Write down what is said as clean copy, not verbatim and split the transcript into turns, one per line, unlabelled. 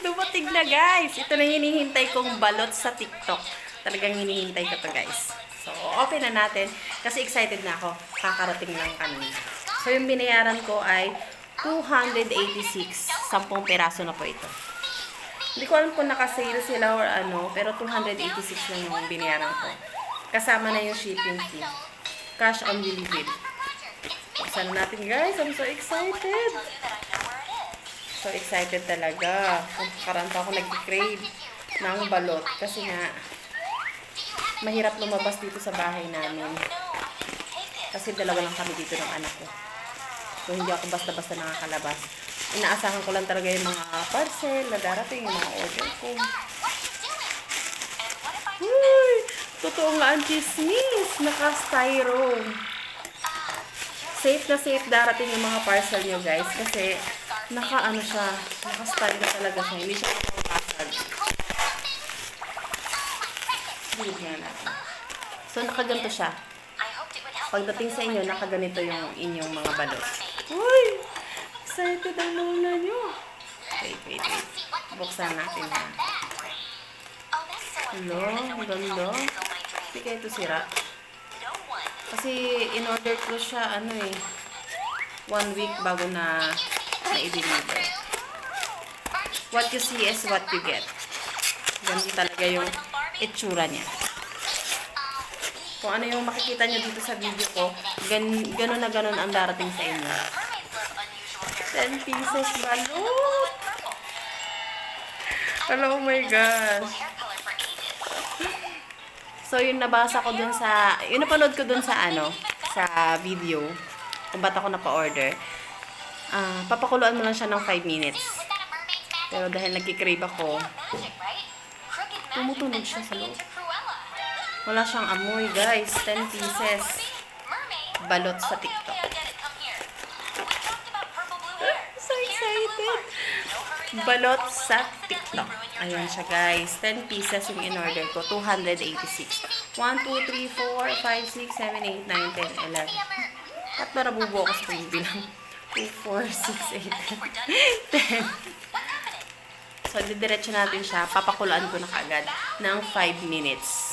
Dumating na guys. Ito na hinihintay kong balot sa TikTok. Talagang hinihintay ko to guys. So, open na natin. Kasi excited na ako. Kakarating lang kanina. So, yung binayaran ko ay 286. 10 peraso na po ito. Hindi ko alam kung naka-sale sila or ano. Pero 286 lang yung binayaran ko. Kasama na yung shipping fee. Cash on delivery. Buksan natin guys. I'm so excited. So excited talaga. Kung karanta ako nag-crave ng balot. Kasi nga, mahirap lumabas dito sa bahay namin. Kasi dalawa lang kami dito ng anak ko. So hindi ako basta-basta nakakalabas. Inaasahan ko lang talaga yung mga parcel na darating, yung mga order ko. Uy! Totoo nga ang chismis. Naka-styro. Safe na safe darating yung mga parcel nyo guys. Kasi naka-ano siya. Naka-styro talaga siya. Hindi siya makapasag. Bilid nga natin. So nakaganto siya. Pagdating sa inyo, nakaganito yung inyong mga balot. Uy! Excited ang luna nyo. Wait. Buksan natin yan. Hello, ang ganda. Hindi kaya ito sira. Kasi in-order ko siya, 1 week bago na i-deliver. What you see is what you get. Ganun talaga yung itsura niya. Kung ano yung makikita nyo dito sa video ko, ganun na ganun ang darating sa inyo. 10 pieces balot! Hello, oh my gosh! So, yung nabasa ko dun sa, yung napanood ko dun sa sa video, kung ba't ako napa-order, papakuluan mo lang siya ng 5 minutes. Pero dahil nagkikrave ako, tumutunog siya sa loob. Wala siyang amoy, guys. 10 pieces. Balot sa TikTok. So excited! Balot sa TikTok. Ayan siya, guys. 10 pieces yung in-order ko. 286. 1, 2, 3, 4, 5, 6, 7, 8, 9, 10, 11. At marabubo ako sa pagbibilang. 2, 4, 6, 8, 10. So, didiretso natin siya. Papakulaan ko na kaagad ng 5 minutes.